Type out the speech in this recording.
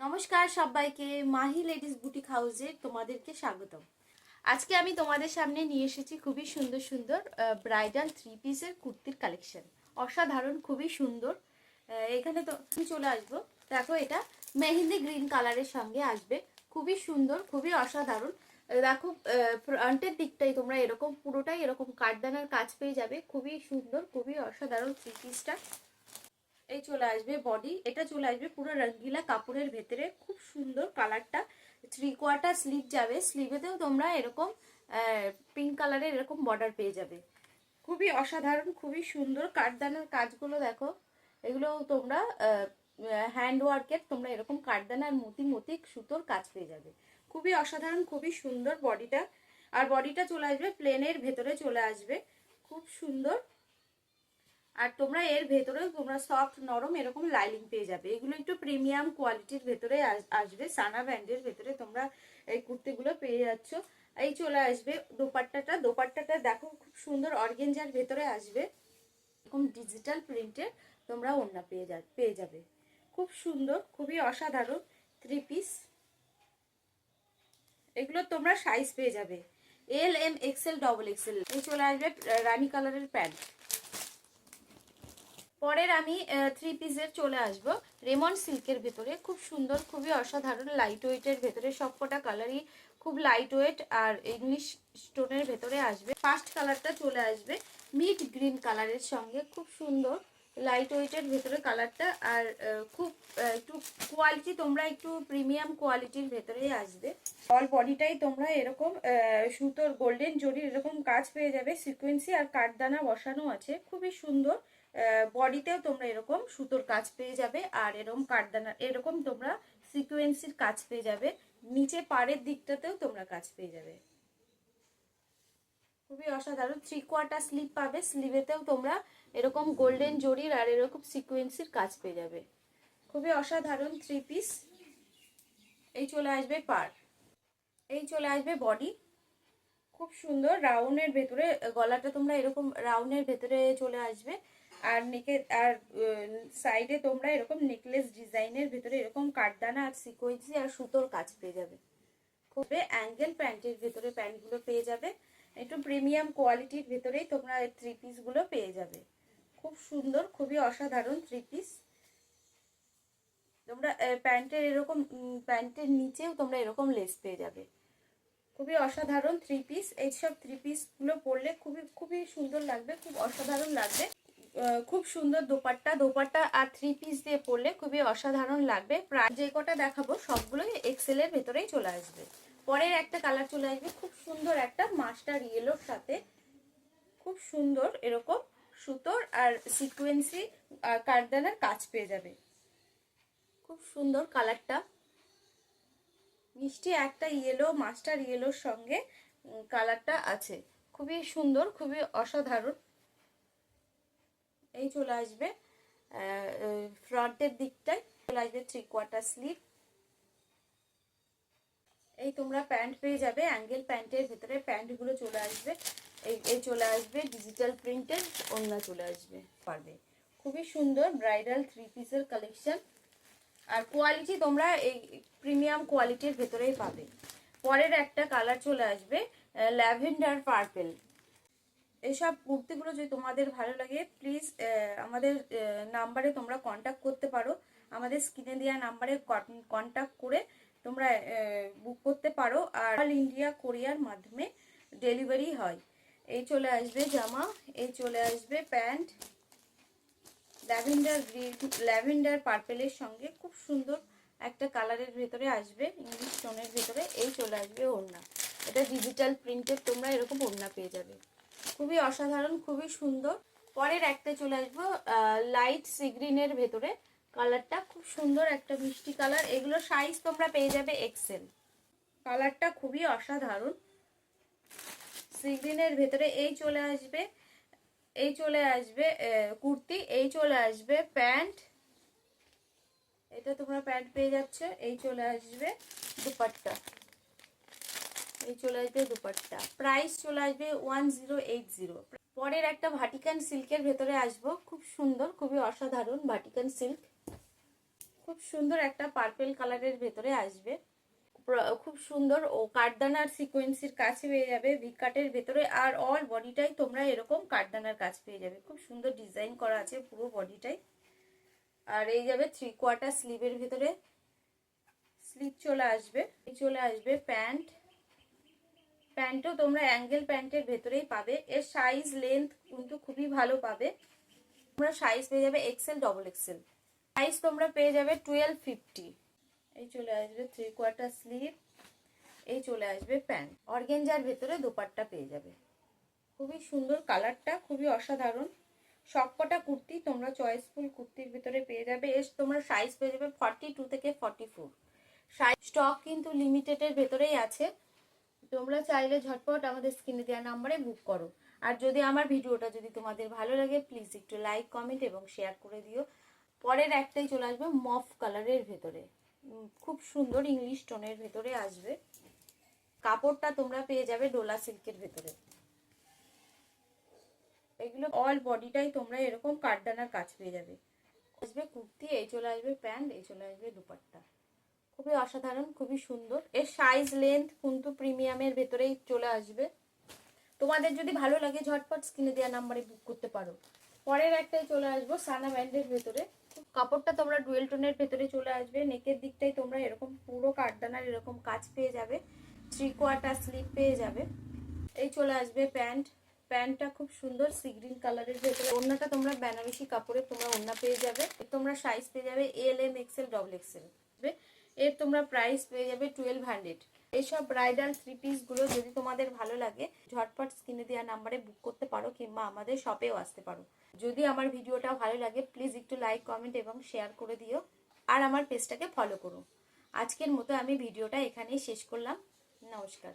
নমস্কার সবাইকে, Mahi ladies boutique হাউসে তোমাদেরকে স্বাগতম। আজকে আমি তোমাদের সামনে নিয়ে এসেছি খুবই সুন্দর সুন্দর ব্রাইডাল থ্রি পিসের কুর্তির কালেকশন। অসাধারণ, খুবই সুন্দর। এখানে তো আমি চলে আসবো। দেখো, এটা মেহেন্দি গ্রিন কালারের সঙ্গে আসবে, খুবই সুন্দর, খুবই অসাধারণ। দেখো, ফ্রন্টের দিকটাই তোমরা এরকম পুরোটাই এরকম কাঠদানার কাজ পেয়ে যাবে, খুবই সুন্দর, খুবই অসাধারণ থ্রি পিসটা। এই চলে আসবে বডি, এটা চলে আসবে পুরো রঙ্গিলা কাপড়ের ভেতরে, খুব সুন্দর কালারটা। 3/4 স্লিভ যাবে, স্লিভেতেও তোমরা এরকম পিঙ্ক কালারের এরকম বর্ডার পেয়ে যাবে। খুবই অসাধারণ, খুবই সুন্দর। কাঠদানার কাজগুলো দেখো, এগুলো তোমরা হ্যান্ড ওয়ার্কের, তোমরা এরকম কাঠদানার মতি মতি সুতোর কাজ পেয়ে যাবে। খুবই অসাধারণ, খুবই সুন্দর বডিটা। আর বডিটা চলে আসবে প্লেনের ভেতরে চলে আসবে, খুব সুন্দর। আর তোমরা এর ভেতরেও তোমরা সফট নরম এরকম লাইনিং পেয়ে যাবে। এগুলো একটু প্রিমিয়াম কোয়ালিটির ভেতরে আসবে। সানা ব্র্যান্ডের ভেতরে তোমরা এই কুর্তিগুলো পেয়ে যাচ্ছ। এই চলে আসবে দোপাট্টাটা দেখো, খুব সুন্দর অর্গেঞ্জার ভেতরে আসবে, এরকম ডিজিটাল প্রিন্টের তোমরা ওড়না পেয়ে যাবে। খুব সুন্দর, খুবই অসাধারণ থ্রি পিস। এগুলো তোমরা সাইজ পেয়ে যাবে এল, এম, এক্সেল, ডবল এক্সেল। এই চলে আসবে রানী কালারের প্যান্ট। পরের আমি থ্রি পিসের চলে আসব রেমন সিল্কের ভেতরে, খুব সুন্দর, খুবই অসাধারণ লাইট ওয়েটের ভেতরে। সবকটা কালারই খুব লাইট ওয়েট আর ইংলিশ স্টোনের ভেতরে আসবে। ফার্স্ট কালারটা চলে আসবে মিড গ্রিন কালারের সঙ্গে, খুব সুন্দর লাইট ওয়েটের ভেতরে কালারটা। আর খুব একটু কোয়ালিটি তোমরা একটু প্রিমিয়াম কোয়ালিটির ভেতরেই আসবে। অল বডিটাই তোমরা এরকম সুতোর গোল্ডেন জরির এরকম কাজ পেয়ে যাবে, সিকোয়েন্সি আর কাঠদানা বসানো আছে, খুবই সুন্দর। বডিতেও তোমরা এরকম সুতোর কাজ পেয়ে যাবে আর এরকম কাঠদানা এরকম তোমরা সিকোয়েন্সির কাজ পেয়ে যাবে। নিচে পাড়ের দিকটাতেও তোমরা কাজ পেয়ে যাবে, খুবই অসাধারণ। 3/4 স্লিভ পাবে, স্লিভেতেও তোমরা এরকম গোল্ডেন জরির আর এরকম সিকোয়েন্সির কাজ পেয়ে যাবে। খুবই অসাধারণ থ্রি পিস। এই চলে আসবে পাড়, এই চলে আসবে বডি, খুব সুন্দর রাউন্ডের ভেতরে। গলাটা তোমরা এরকম রাউন্ডের ভেতরে চলে আসবে। আর আর সাইডে তোমরা এরকম নেকলেস ডিজাইনের ভেতরে এরকম কাঠদানা আর সিকোয়েন্সি আর সুতোর কাজ পেয়ে যাবে। খুব অ্যাঙ্গেল প্যান্টের ভেতরে প্যান্টগুলো পেয়ে যাবে, একটু প্রিমিয়াম কোয়ালিটির ভেতরেই তোমরা এই থ্রি পিসগুলো পেয়ে যাবে। খুব সুন্দর, খুবই অসাধারণ থ্রি পিস। তোমরা প্যান্টের এরকম প্যান্টের নিচেও তোমরা এরকম লেস পেয়ে যাবে। খুবই অসাধারণ থ্রি পিস। এইসব থ্রি পিসগুলো পরলে খুবই খুবই সুন্দর লাগবে, খুব অসাধারণ লাগবে। খুব সুন্দর দোপাট্টা আর থ্রি পিস দিয়ে পরলে খুবই অসাধারণ লাগবে। প্রায় যে কটা দেখাবো সবগুলোই এক্সেলের ভেতরেই চলে আসবে। পরের একটা কালার চলে আসবে খুব সুন্দর একটা মাস্টার ইয়েলোর সাথে, খুব সুন্দর এরকম সুতোর আর সিকোয়েন্সি আর কাঠদানার কাজ পেয়ে যাবে। খুব সুন্দর কালারটা, মিষ্টি একটা ইয়েলো, মাস্টার ইয়েলোর সঙ্গে কালারটা আছে, খুবই সুন্দর, খুবই অসাধারণ। এই চলে আসবে ফ্রন্টের দিকটায় চলে আসবে 3/4 স্লিভ। এই তোমরা প্যান্ট পেয়ে যাবে, অ্যাঙ্গেল প্যান্টের ভেতরে প্যান্টগুলো চলে আসবে। এই চলে আসবে ডিজিটাল প্রিন্টের ওড়না চলে আসবে পারবে। খুবই সুন্দর ব্রাইডাল থ্রি পিসের কালেকশন। আর কোয়ালিটি তোমরা এই প্রিমিয়াম কোয়ালিটির ভেতরেই পাবে। পরের একটা কালার চলে আসবে ল্যাভেন্ডার পার্পেল। এইসব কুর্তিগুলো যদি তোমাদের ভালো লাগে প্লিজ আমাদের নাম্বারে তোমরা কন্ট্যাক্ট করতে পারো। আমাদের স্ক্রিনে দেওয়া নাম্বারে কন্ট্যাক্ট করে তোমরা বুক করতে পারো। আর অল ইন্ডিয়া কোরিয়ার মাধ্যমে ডেলিভারি হয়। এই চলে আসবে জামা, এই চলে আসবে প্যান্ট ল্যাভেন্ডার পার্পেলের সঙ্গে, খুব সুন্দর একটা কালারের ভেতরে আসবে, ইংলিশ টোনের ভেতরে। এই চলে আসবে ওড়না, এটা ডিজিটাল প্রিন্টের তোমরা এরকম ওড়না পেয়ে যাবে, খুবই অসাধারণ, খুবই সুন্দর। পরের একটা চলে আসবো লাইট সি গ্রিনের ভেতরে, কালারটা খুব সুন্দর একটা মিষ্টি কালার। এগুলো সাইজ তোমরা পেয়ে যাবে এক্সেল। কালারটা খুবই অসাধারণ সি গ্রিনের ভেতরে। এই চলে আসবে কুর্তি, এই চলে আসবে প্যান্ট, এটা তোমরা প্যান্ট পেয়ে যাচ্ছ। এই চলে আসবে দুপাট্টা, এই চলে আসবে দুপাট্টা। প্রাইস চলে আসবে 1080। পরের একটা ভাটিকান সিল্কের ভেতরে আসবো, খুব সুন্দর, খুবই অসাধারণ ভাটিকান সিল্ক, খুব খুব সুন্দর একটা পার্পল কালারের ভেতরে আসবে, খুব সুন্দর ও কাঠদানার সিকোয়েন্সির কাজ পেয়ে যাবে ভিকাটের ভেতরে। আর অল বডিটাই তোমরা এরকম কাঠদানার কাজ পেয়ে যাবে, খুব সুন্দর ডিজাইন করা আছে পুরো বডিটাই। আর এই যাবে 3/4 স্লিভের ভেতরে, স্লিভ চলে আসবে, চলে আসবে প্যান্ট। প্যান্টও তোমরা অ্যাঙ্গেল প্যান্টের ভেতরেই পাবে। এর সাইজ লেন্থ কিন্তু খুবই ভালো পাবে, তোমরা সাইজ পেয়ে যাবে এক্সেল ডবল এক্সেল। সাইজ তোমরা পেয়ে যাবে 1250। এই চলে আসবে 3/4 স্লিভ, এই চলে আসবে প্যান্ট। অর্গেঞ্জার ভেতরে দোপাট্টা পেয়ে যাবে, খুবই সুন্দর কালারটা, খুবই অসাধারণ। সবকটা কুর্তি তোমরা চয়েসফুল কুর্তির ভিতরে পেয়ে যাবে। এর তোমরা সাইজ পেয়ে যাবে 42 থেকে 44। সাইজ স্টক কিন্তু লিমিটেডের ভেতরেই আছে, তোমরা চাইলে ঝটপট আমাদের স্ক্রিনে দেওয়া নাম্বারে বুক করো। আর যদি আমার ভিডিওটা যদি তোমাদের ভালো লাগে প্লিজ একটু লাইক কমেন্ট এবং শেয়ার করে দিও। পরের একটাই চলে আসবে মফ কালারের ভেতরে, খুব সুন্দর ইংলিশ টোনের ভেতরে আসবে। কাপড়টা তোমরা পেয়ে যাবে ডোলা সিল্কের ভেতরে। এগুলো অল বডিটাই তোমরা এরকম কাঠদানার কাজ পেয়ে যাবে। আসবে কুর্তি, এই চলে আসবে প্যান্ট, এই চলে আসবে দুপাট্টা, খুবই অসাধারণ, খুবই সুন্দর। এর সাইজ লেন্থ কিন্তু প্রিমিয়ামের ভেতরেই চলে আসবে। তোমাদের যদি ভালো লাগে ঝটপট স্ক্রিনে দেওয়া নাম্বারে বুক করতে পারো। পরের একটাই চলে আসবো সানা ব্যান্ডের ভেতরে। কাপড়টা তোমরা ডুয়েল টোনের ভেতরে চলে আসবে। নেকের দিকটাই তোমরা এরকম পুরো কাঠদানার এরকম কাজ পেয়ে যাবে, 3/4 স্লিভ পেয়ে যাবে। এই চলে আসবে প্যান্ট। প্যান্টটা খুব সুন্দর সি গ্রিন কালারের ভেতরে। ওড়নাটা তোমরা বেনারসি কাপড়ে তোমরা ওড়না পেয়ে যাবে। তোমরা সাইজ পেয়ে যাবে এল, এম, এক্সেল, ডবল এক্সেল। এর তোমরা প্রাইস পেয়ে যাবে 1200। এইসব ব্রাইডাল 3 পিস গুলো যদি তোমাদের ভালো লাগে ঝটপট স্ক্রিনে দেওয়া নাম্বারে বুক করতে পারো, কিংবা আমাদের শপেও আসতে পারো। যদি আমার ভিডিওটা ভালো লাগে প্লিজ একটু লাইক কমেন্ট এবং শেয়ার করে দিও, আর আমার পেজটাকে ফলো করো। আজকের মতো আমি ভিডিওটা এখানেই শেষ করলাম। নমস্কার।